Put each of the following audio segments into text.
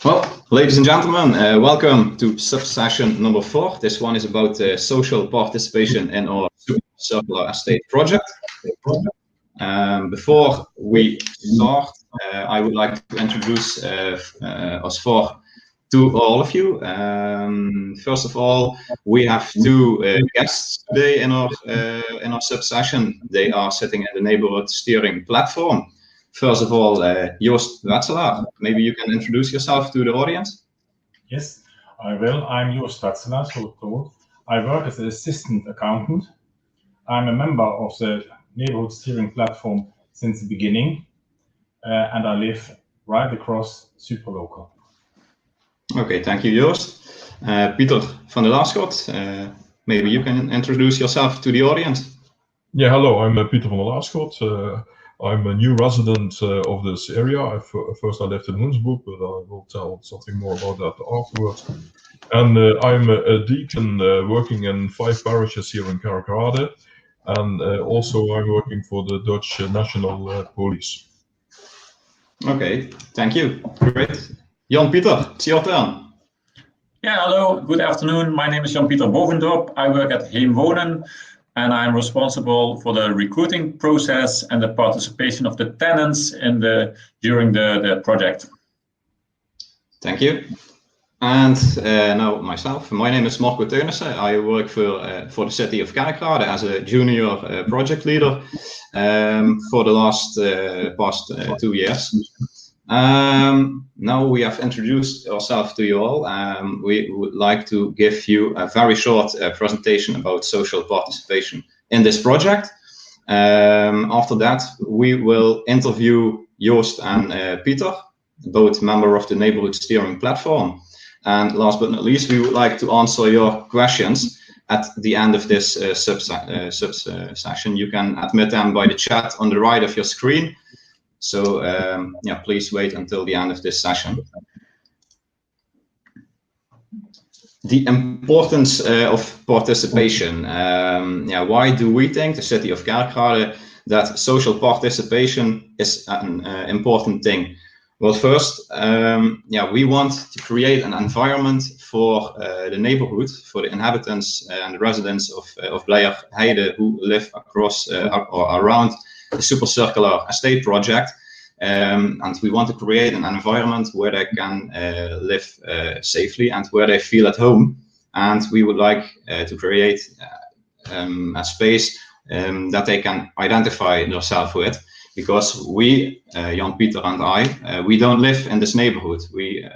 Well, ladies and gentlemen, welcome to sub-session number 4. This one is about social participation in our circular estate project. Before we start, I would like to introduce us four to all of you. First of all, we have two guests today in our sub-session. They are sitting in the neighborhood steering platform. First of all, Joost Wetzelaar, maybe you can introduce yourself to the audience. Yes, I will. I'm Joost Wetzelaar, so told. I work as an assistant accountant. I'm a member of the neighborhood steering platform since the beginning, and I live right across Superlocal. Okay, thank you, Joost. Pieter van der Laarschot, maybe you can introduce yourself to the audience. Yeah, hello, I'm Pieter van der Laarschot. I'm a new resident of this area. First I lived in Hoensbroek, but I will tell something more about that afterwards. And I'm a deacon working in 5 parishes here in Kerkrade. And also I'm working for the Dutch National Police. Okay, thank you. Great. Jan-Pieter, it's your turn. Yeah, hello, good afternoon. My name is Jan-Pieter Bovendorp. I work at Heemwonen, and I'm responsible for the recruiting process and the participation of the tenants during the project. Thank you. And now myself, my name is Theunissen. I work for the city of Kerkrade as a junior project leader for the past 2 years. Now we have introduced ourselves to you all. We would like to give you a very short presentation about social participation in this project. After that, we will interview Joost and Pieter, both members of the neighborhood steering platform. And last but not least, we would like to answer your questions at the end of this session. You can admit them by the chat on the right of your screen. So yeah, please wait until the end of this session. The importance of participation. Yeah, why do we think, the city of Kerkrade, that social participation is an important thing? Well, first, yeah, we want to create an environment for the neighborhood, for the inhabitants and the residents of Bleierheide who live across or around the super circular estate project, and we want to create an environment where they can live safely and where they feel at home. And we would like to create a space that they can identify themselves with, because we, Jan-Pieter and I, we don't live in this neighborhood. We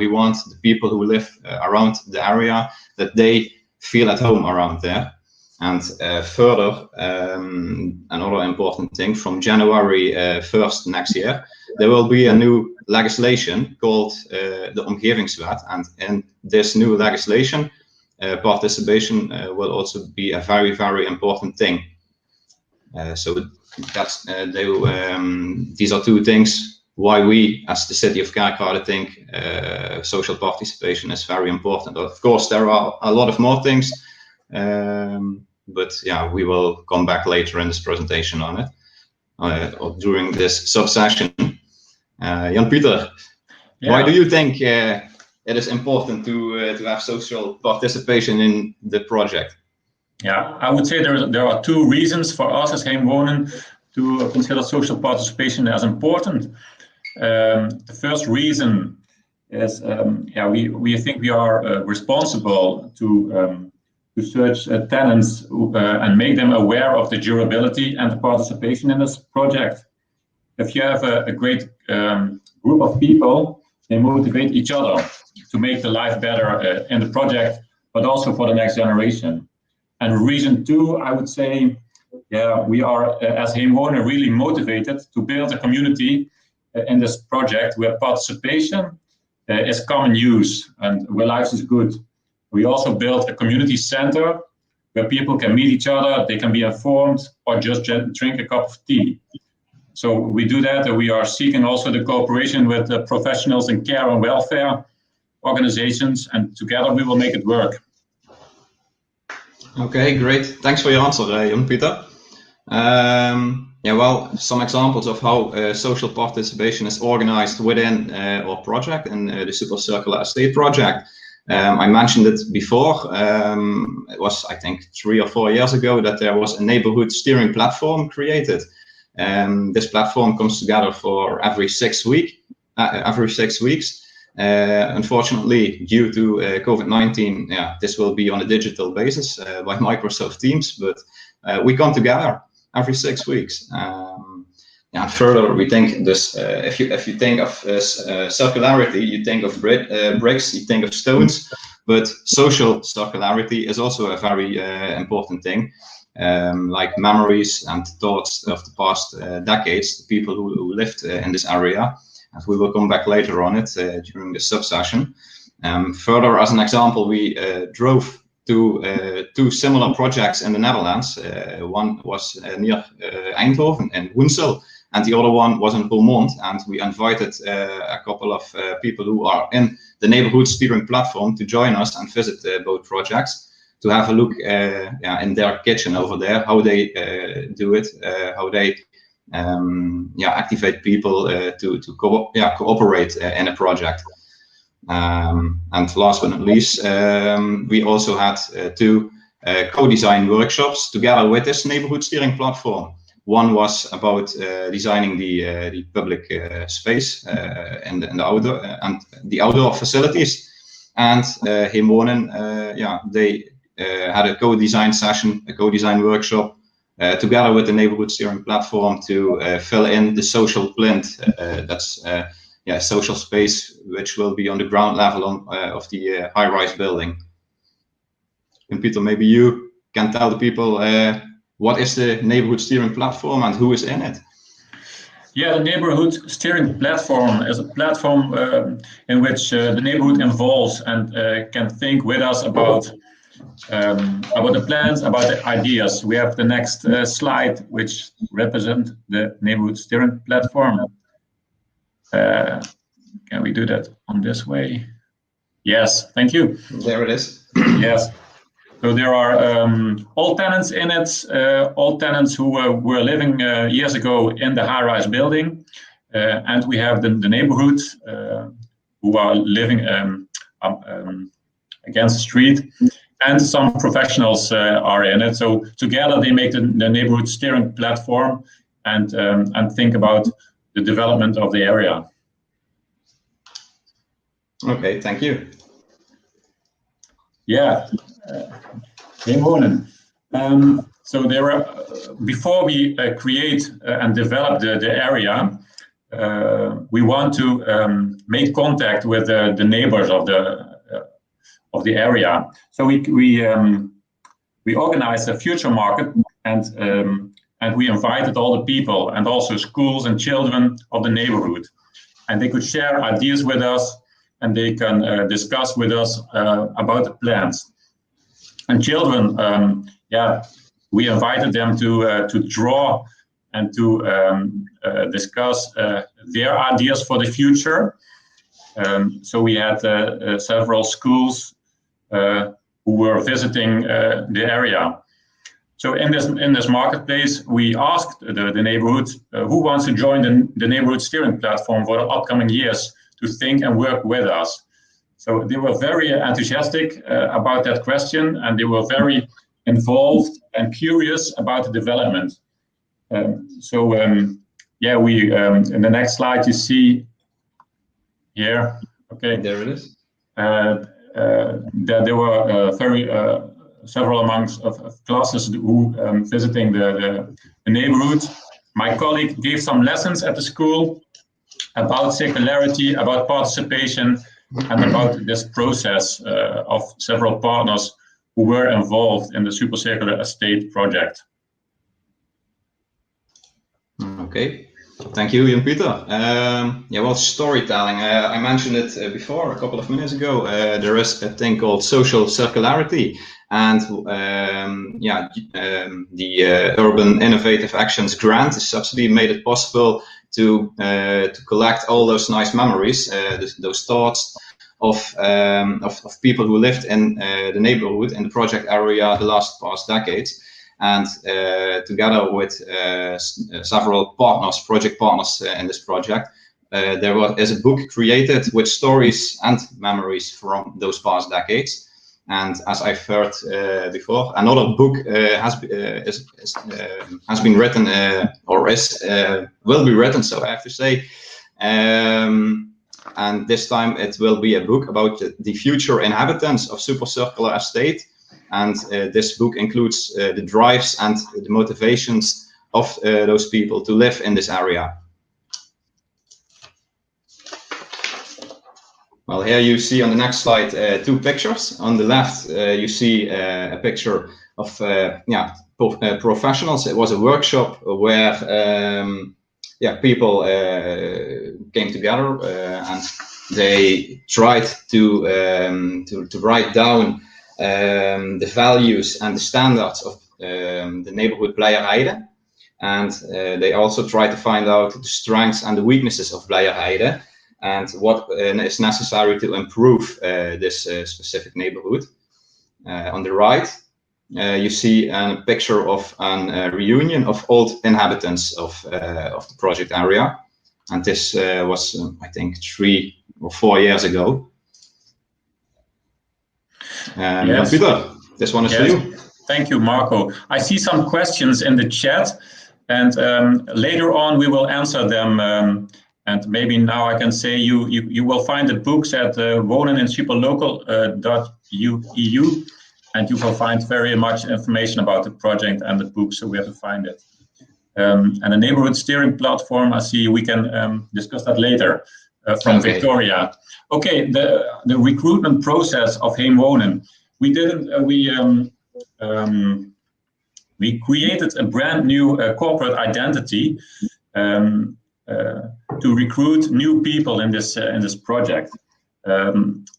want the people who live around the area that they feel at home around there. And further, another important thing, from January 1st next year, there will be a new legislation called the Omgevingswet. And in this new legislation, participation will also be a very, very important thing. So that's these are two things why we, as the city of Kerkrade, think social participation is very important. Of course, there are a lot of more things. But yeah, we will come back later in this presentation on it, or during this sub-session. Jan-Pieter, yeah. Why do you think it is important to have social participation in the project? Yeah, I would say there are 2 reasons for us as Heemwonen to consider social participation as important. The first reason is, yeah, we think we are responsible to search tenants and make them aware of the durability and the participation in this project. If you have a great group of people, they motivate each other to make the life better in the project, but also for the next generation. And reason 2, I would say, yeah, we are, as Heemwonen, really motivated to build a community in this project where participation is common use and where life is good. We also built a community center where people can meet each other, they can be informed, or just drink a cup of tea. So we do that, and we are seeking also the cooperation with the professionals in care and welfare organizations, and together we will make it work. Okay, great. Thanks for your answer, Jan-Pieter. Yeah, well, some examples of how social participation is organized within our project and the Super Circular Estate project. I mentioned it before. It was, I think, 3 or 4 years ago that there was a neighborhood steering platform created. This platform comes together for every 6 weeks. Unfortunately, due to COVID-19, this will be on a digital basis by Microsoft Teams, but we come together every 6 weeks. And further, we think this. If you think of circularity, you think of bricks, you think of stones, but social circularity is also a very important thing. Like memories and thoughts of the past decades, the people who lived in this area, and we will come back later on it during the sub-session. Further, as an example, we drove to 2 similar projects in the Netherlands. One was near Eindhoven in Woensel, and the other one was in Beaumont, and we invited a couple of people who are in the neighborhood steering platform to join us and visit both projects to have a look in their kitchen over there, how they do it, how they activate people to cooperate in a project. And last but not least, we also had 2 co-design workshops together with this neighborhood steering platform. One was about designing the public space and the outdoor facilities. And Heemwonen, they had a co-design session, a co-design workshop together with the neighborhood steering platform to fill in the social plinth. That's social space which will be on the ground level of the high-rise building. And Peter, maybe you can tell the people what is the neighborhood steering platform and who is in it? Yeah, the neighborhood steering platform is a platform in which the neighborhood involves and can think with us about the plans, about the ideas. We have the next slide, which represents the neighborhood steering platform. Can we do that on this way? Yes, thank you. There it is. Yes. So there are all tenants in it, all tenants who were living years ago in the high-rise building. And we have the neighborhood who are living against the street. And some professionals are in it. So together they make the neighborhood steering platform and think about the development of the area. Okay, thank you. Yeah, Heemwonen. So there are, before we create and develop the area, we want to make contact with the neighbors of the area. So we organized a future market and we invited all the people and also schools and children of the neighborhood, and they could share ideas with us. And they can discuss with us about the plans. And children, we invited them to draw and to discuss their ideas for the future. So we had several schools who were visiting the area. So in this marketplace, we asked the neighborhood who wants to join the neighborhood steering platform for the upcoming years to think and work with us. So they were very enthusiastic about that question, and they were very involved and curious about the development. We in the next slide you see here. Okay, there it is. There were several amounts of classes who visiting the neighborhood. My colleague gave some lessons at the school about circularity, about participation, and about this process of several partners who were involved in the Super Circular Estate project. Okay, thank you, Jan-Pieter. Storytelling. I mentioned it before, a couple of minutes ago. There is a thing called social circularity, and the Urban Innovative Actions Grant subsidy made it possible to collect all those nice memories, those thoughts of people who lived in the neighborhood, in the project area, the past decades. and together with several partners, project partners in this project, there is a book created with stories and memories from those past decades. And as I've heard before, another book has been written or will be written. So I have to say, and this time it will be a book about the future inhabitants of Super Circular Estate. And this book includes the drives and the motivations of those people to live in this area. Well, here you see on the next slide two pictures. On the left, you see a picture of professionals. It was a workshop where people came together and they tried to write down the values and the standards of the neighborhood Bleierheide. And they also tried to find out the strengths and the weaknesses of Bleierheide, and what is necessary to improve this specific neighborhood. On the right, you see a picture of a reunion of old inhabitants of the project area. And this was, I think, 3 or 4 years ago. Yes. Jan-Pieter, this one is for you. Thank you, Marco. I see some questions in the chat, and later on we will answer them. And maybe now I can say you will find the books at wonen in superlocal.eu, and you will find very much information about the project and the books, so where to find it. And the neighborhood steering platform, I see we can discuss that later from Victoria. Okay, the recruitment process of Heemwonen. We created a brand new corporate identity to recruit new people in this project.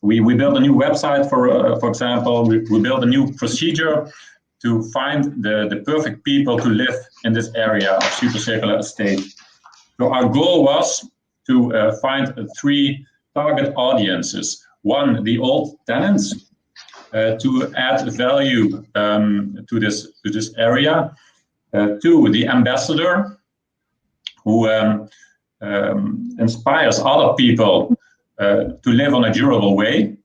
We built a new website, for example. We built a new procedure to find the perfect people to live in this area of Super Circular Estate. So our goal was to find 3 target audiences. 1, the old tenants, to add value to this area. 2, the ambassador, who inspires other people to live on a durable way.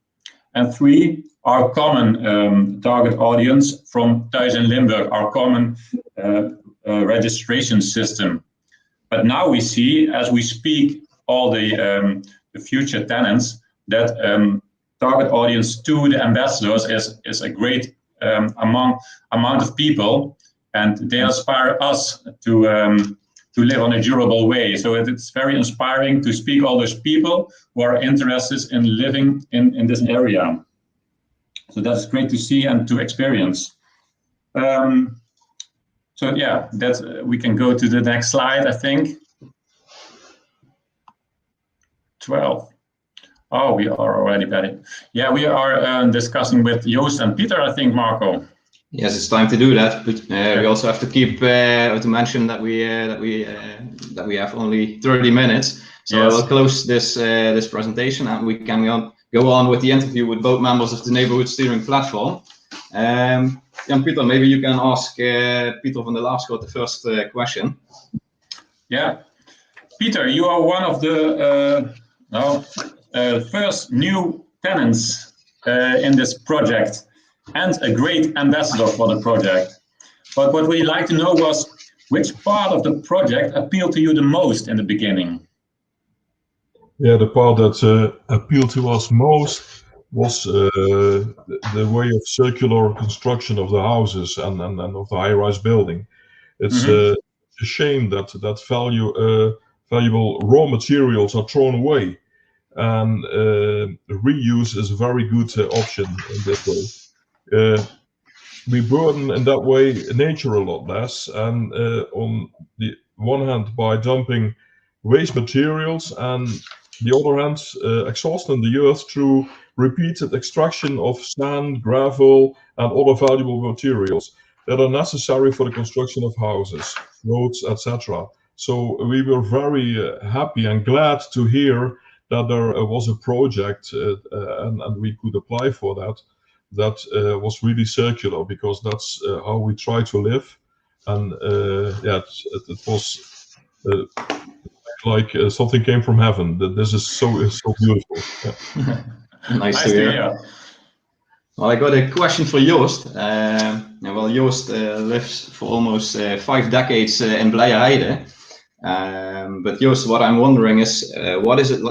And 3, our common target audience from Thuis in Limburg, our common registration system. But now we see, as we speak, all the future tenants, that target audience to the ambassadors is a great amount of people, and they inspire us to live on a durable way. So it's very inspiring to speak all those people who are interested in living in this area. So that's great to see and to experience. So yeah, we can go to the next slide, I think. 12. Oh, we are already ready. Yeah, we are discussing with Joost and Peter, I think, Marco. Yes, it's time to do that. But we also have to keep to mention that we have only 30 minutes. So yes. We'll close this presentation, and we can go on with the interview with both members of the neighborhood steering platform. Jan-Pieter, maybe you can ask Peter van der Laarschot the first question. Yeah, Peter, you are one of the first new tenants in this project, and a great ambassador for the project. But what we'd like to know was, which part of the project appealed to you the most in the beginning? Yeah, the part that appealed to us most was the way of circular construction of the houses and of the high-rise building. It's a shame that valuable raw materials are thrown away, and reuse is a very good option in this way. We burden in that way nature a lot less, and on the one hand by dumping waste materials, and the other hand exhausting the earth through repeated extraction of sand, gravel and other valuable materials that are necessary for the construction of houses, roads, etc. So we were very happy and glad to hear that there was a project and we could apply for that. that was really circular, because that's how we try to live. And it was like something came from heaven. That this is so beautiful. Yeah. Nice to hear. Well, I got a question for Joost. Well, Joost lives for almost 5 decades in Bleierheide. But Joost, what I'm wondering is, what is it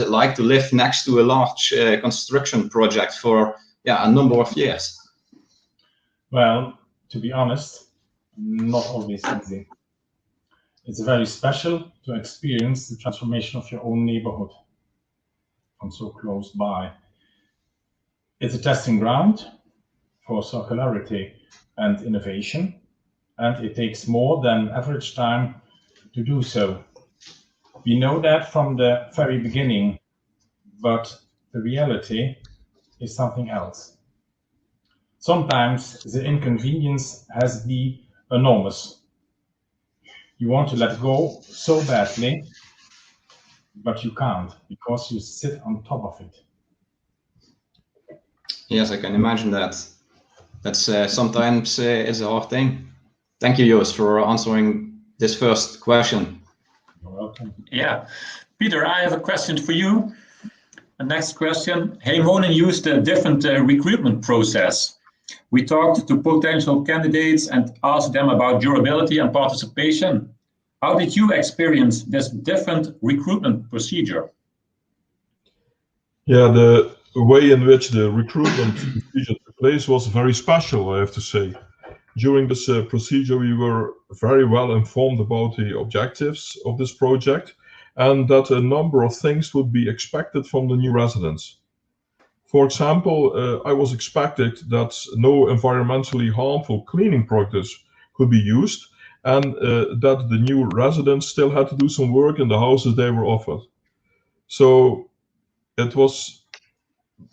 like to live next to a large construction project for a number of years? Well, to be honest, not always easy. It's very special to experience the transformation of your own neighborhood from so close by. It's a testing ground for circularity and innovation, and it takes more than average time to do so. We know that from the very beginning, but the reality is something else. Sometimes the inconvenience has been enormous. You want to let go so badly, but you can't, because you sit on top of it. Yes, I can imagine that. That's sometimes it's a hard thing. Thank you, Joost, for answering this first question. You're welcome. Yeah. Peter, I have a question for you. The next question. Heemwonen used a different recruitment process. We talked to potential candidates and asked them about durability and participation. How did you experience this different recruitment procedure? Yeah, the way in which the recruitment procedure took place was very special, I have to say. During this procedure, we were very well informed about the objectives of this project, and that a number of things would be expected from the new residents. For example, I was expected that no environmentally harmful cleaning products could be used, and that the new residents still had to do some work in the houses they were offered. So it was,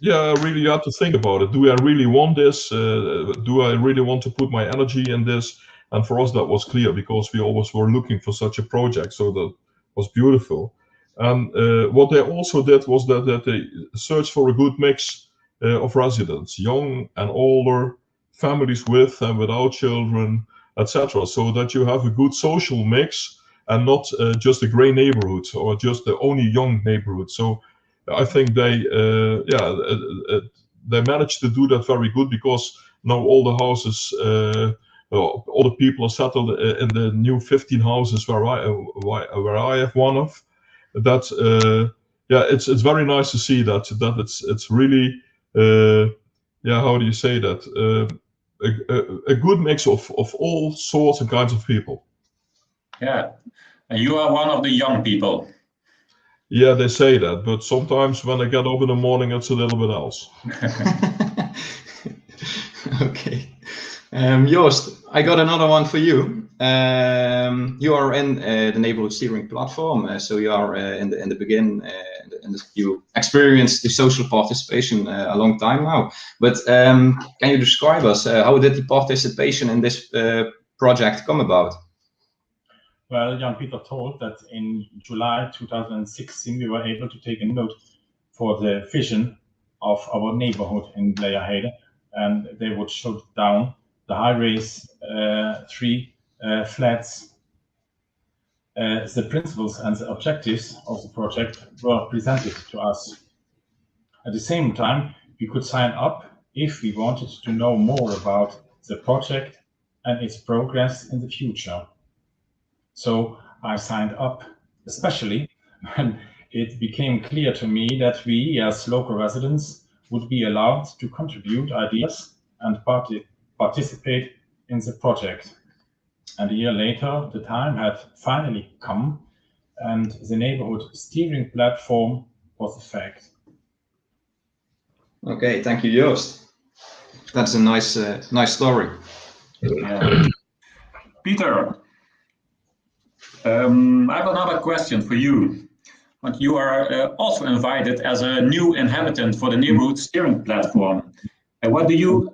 I really had to think about it. Do I really want this? Do I really want to put my energy in this? And for us, that was clear, because we always were looking for such a project. So that was beautiful. And what they also did was that they searched for a good mix of residents, young and older, families with and without children, etc. So that you have a good social mix and not just a gray neighborhood or just the only young neighborhood. So I think they managed to do that very good, because now all the houses, all the people are settled in the new 15 houses where I have one of. That it's very nice to see that it's really how do you say that, a good mix of all sorts and kinds of people. Yeah, and you are one of the young people. Yeah, they say that, but sometimes when I get up in the morning, it's a little bit else. Okay. Joost, I got another one for you. You are in the neighborhood steering platform, so you are in the beginning, and you experienced the social participation a long time now. But can you describe us, how did the participation in this project come about? Well, Jan-Pieter told that in July 2016 we were able to take a note for the vision of our neighborhood in Bleierheide, and they would show down the high-rise 3 flats. The principles and the objectives of the project were presented to us. At the same time, we could sign up if we wanted to know more about the project and its progress in the future. So I signed up, especially when it became clear to me that we, as local residents, would be allowed to contribute ideas and participate in the project. And a year later, the time had finally come, and the neighborhood steering platform was a fact. Okay, thank you, Joost. That's a nice story. Yeah. Peter, I have another question for you. But you are also invited as a new inhabitant for the neighborhood steering platform. What do you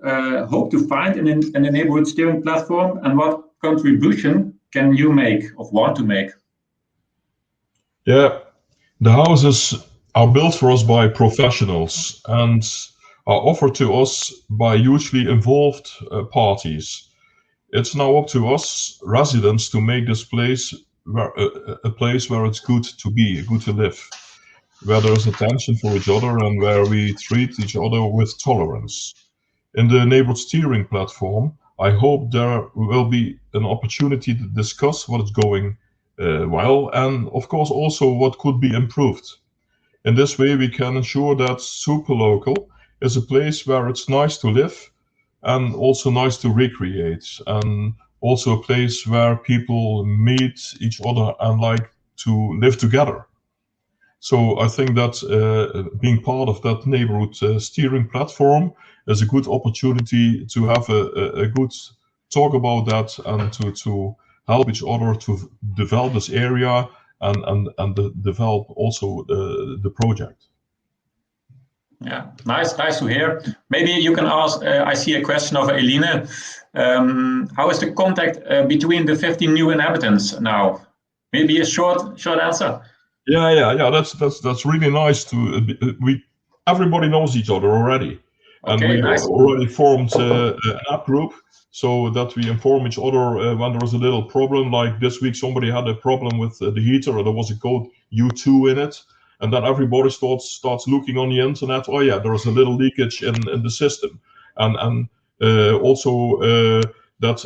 hope to find in the neighborhood steering platform, and what contribution can you make or want to make? Yeah, the houses are built for us by professionals, and are offered to us by hugely involved parties. It's now up to us residents to make this place a place where it's good to be, good to live, where there's attention for each other and where we treat each other with tolerance. In the neighborhood steering platform, I hope there will be an opportunity to discuss what is going well, and of course also what could be improved. In this way, we can ensure that Superlocal is a place where it's nice to live and also nice to recreate, and also a place where people meet each other and like to live together. So I think that being part of that neighborhood steering platform is a good opportunity to have a good talk about that, and to help each other to develop this area and develop also the project. Yeah, nice to hear. Maybe you can ask, I see a question of Eline. How is the contact between the 15 new inhabitants now? Maybe a short answer. Yeah. That's really nice to everybody knows each other already, and okay, we nice. already formed an app group so that we inform each other when there was a little problem. Like this week, somebody had a problem with the heater, or there was a code U2 in it, and then everybody starts looking on the internet. Oh yeah, there is a little leakage in the system, and also that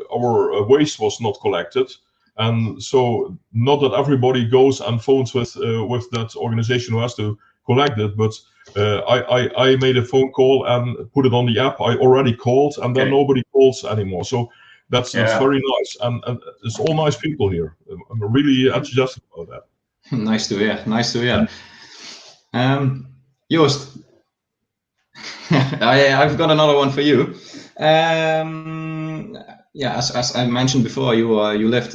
our waste was not collected, and so not that everybody goes and phones with that organization who has to collect it, but I made a phone call and put it on the app. I already called, and then nobody calls anymore. So that's very nice, and it's all nice people here. I'm really enthusiastic about that. Nice to hear. Joost, I've got another one for you. As I mentioned before, you lived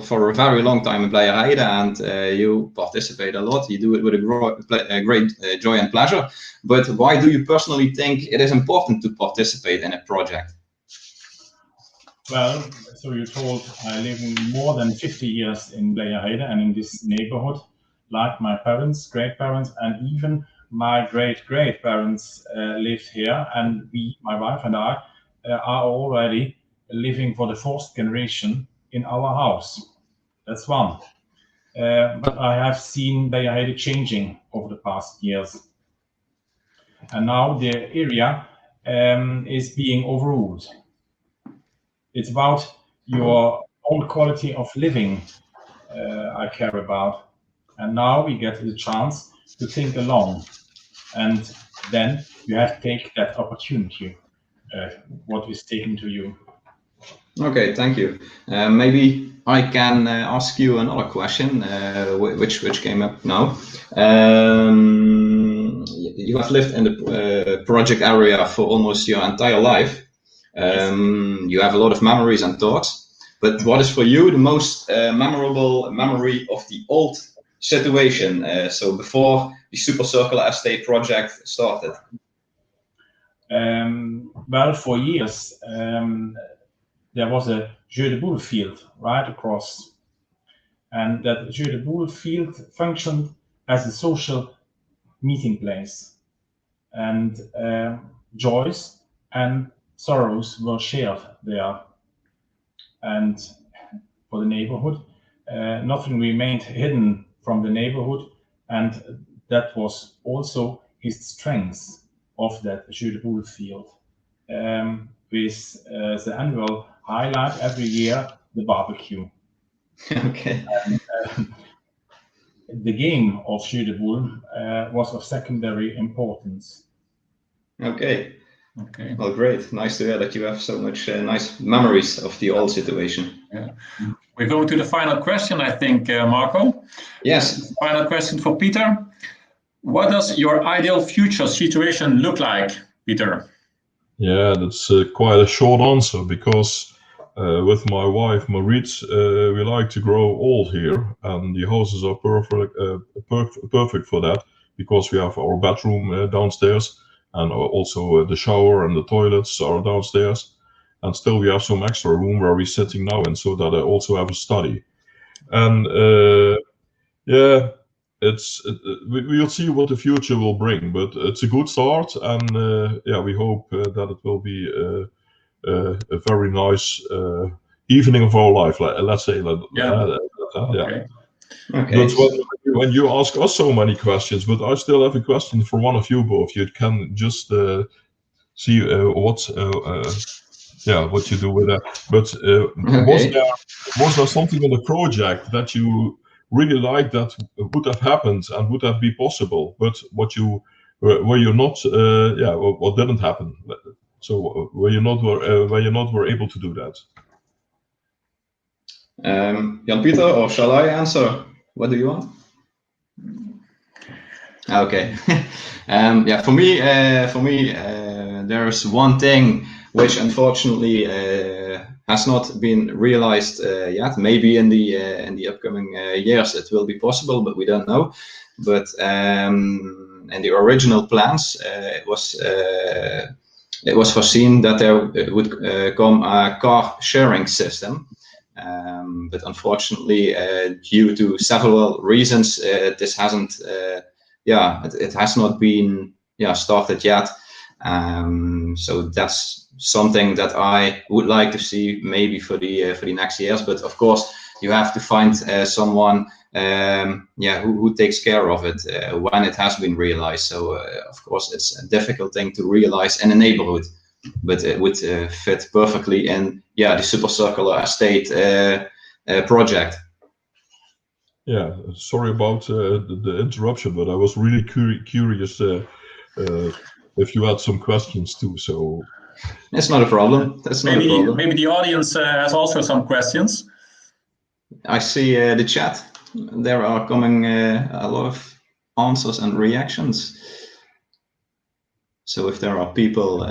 for a very long time in Bleierheide, and you participate a lot. You do it with a great joy and pleasure. But why do you personally think it is important to participate in a project? Well, so you told I live more than 50 years in Bleierheide and in this neighborhood, like my parents, great-parents, and even my great-great-parents lived here, and we, my wife and I, are already living for the fourth generation in our house. That's one. But I have seen Bleierheide changing over the past years. And now the area is being overruled. It's about your own quality of living I care about. And now we get the chance to think along. And then you have to take that opportunity, what is taken to you. Okay, thank you. Maybe I can ask you another question, which came up now. You have lived in the project area for almost your entire life. You have a lot of memories and thoughts. But what is for you the most memorable memory of the old situation? So before the Super Circular Estate project started? Well, for years, there was a Jeu de Boule field right across. And that Jeu de Boule field functioned as a social meeting place. And joys and sorrows were shared there. And for the neighborhood, nothing remained hidden from the neighborhood. And that was also his strength of that Jeu de Boule field. With the annual highlight every year, the barbecue. Okay. And, the game of Jeu de Boule was of secondary importance. Okay. Well, great. Nice to hear that you have so much nice memories of the old situation. Yeah. We're going to the final question, I think, Marco. Yes. Final question for Peter. What does your ideal future situation look like, Peter? Yeah, that's quite a short answer, because with my wife Marit, we like to grow old here, and the houses are perfect for that, because we have our bedroom downstairs, and also the shower and the toilets are downstairs, and still we have some extra room where we're sitting now, and so that I also have a study. And we'll see what the future will bring, but it's a good start, and we hope that it will be a very nice evening of our life. Let's say that. Okay. Okay. But when you ask us so many questions, but I still have a question for one of you both. You can just see what you do with that. But was there something on the project that you really liked that would have happened and would have been possible, but what you were you not what didn't happen? So were you not were able to do that? Jan-Pieter, or shall I answer? What do you want? Okay. For me, there is one thing which unfortunately has not been realized yet. Maybe in the upcoming years it will be possible, but we don't know. But in the original plans, it was foreseen that there would come a car sharing system. But unfortunately, due to several reasons, this hasn't. It has not been started yet. So that's something that I would like to see maybe for the next years. But of course, you have to find someone who takes care of it when it has been realized. So of course, it's a difficult thing to realize in a neighborhood, but it would fit perfectly in the super circular estate project. Yeah, sorry about the interruption, but I was really curious if you had some questions too. So it's not a problem. That's not a problem. Maybe the audience has also some questions. I see the chat. There are coming a lot of answers and reactions. So if there are people,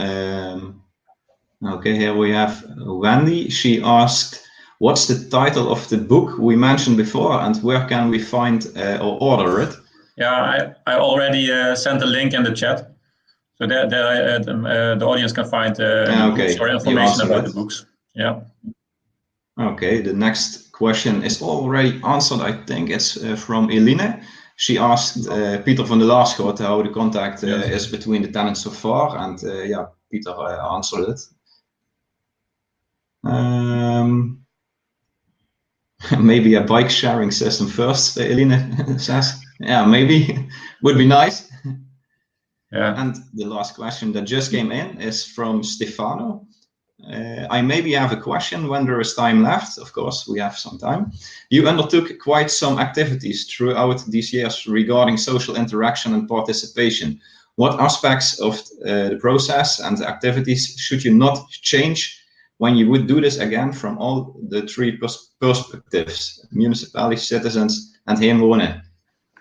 okay, here we have Wendy. She asked, what's the title of the book we mentioned before, and where can we find or order it? Yeah, I already sent a link in the chat, so that the audience can find books or information about the books. Yeah. Okay, the next question is already answered. I think it's from Eline. She asked Pieter van der Laarschoot how the contact is between the tenants so far, and Pieter answered it. Maybe a bike sharing system first, Eline says. Yeah, maybe would be nice. Yeah. And the last question that just came in is from Stefano. I maybe have a question when there is time left. Of course, we have some time. You undertook quite some activities throughout these years regarding social interaction and participation. What aspects of the process and the activities should you not change when you would do this again from all the three perspectives, municipality, citizens, and Heemwonen?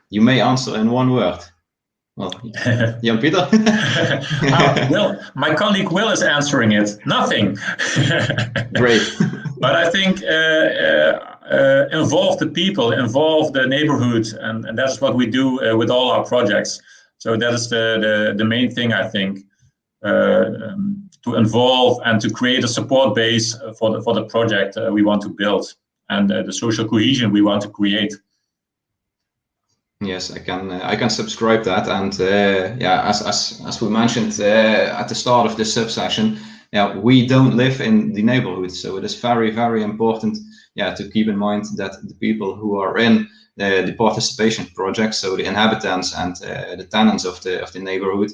You may answer in one word. Well, Jan-Pieter? Well, my colleague Will is answering it. Nothing. Great. But I think involve the people, involve the neighborhood, and that's what we do with all our projects. So that is the main thing, I think, to involve and to create a support base for the project we want to build, and the social cohesion we want to create. Yes, I can subscribe that, and as we mentioned at the start of this sub-session, we don't live in the neighborhood, so it is very, very important to keep in mind that the people who are in the participation project, so the inhabitants and the tenants of the neighborhood,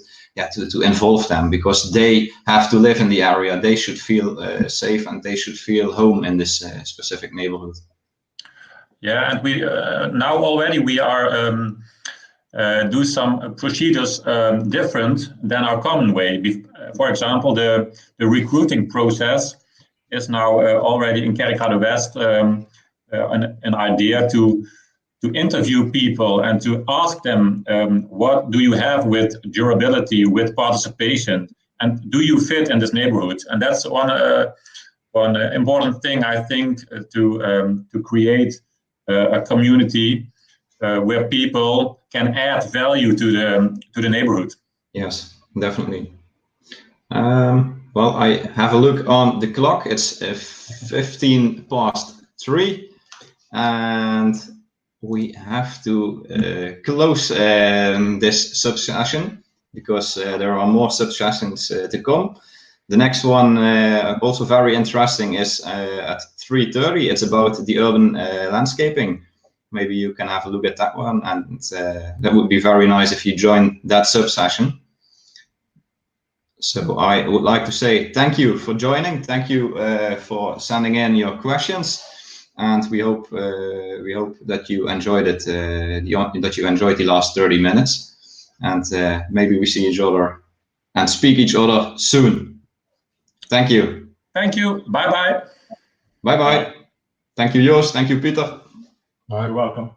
to involve them, because they have to live in the area. They should feel safe, and they should feel home in this specific neighborhood. Yeah, and we now already we are do some procedures different than our common way. For example, the recruiting process is now already in Kerkrade West an idea to interview people and to ask them what do you have with durability, with participation, and do you fit in this neighborhood? And that's one important thing, I think, to create a community where people can add value to the neighborhood. Yes, definitely. Well, I have a look on the clock. It's 3:15, and we have to close this sub-session because there are more sub-sessions to come. The next one, also very interesting, is at 3:30. It's about the urban landscaping. Maybe you can have a look at that one, and that would be very nice if you join that sub-session. So I would like to say thank you for joining. Thank you for sending in your questions, and we hope that you enjoyed it. That you enjoyed the last 30 minutes, and maybe we see each other and speak each other soon. Thank you. Thank you. Bye bye. Bye bye. Thank you, Joost. Thank you, Peter. You're welcome.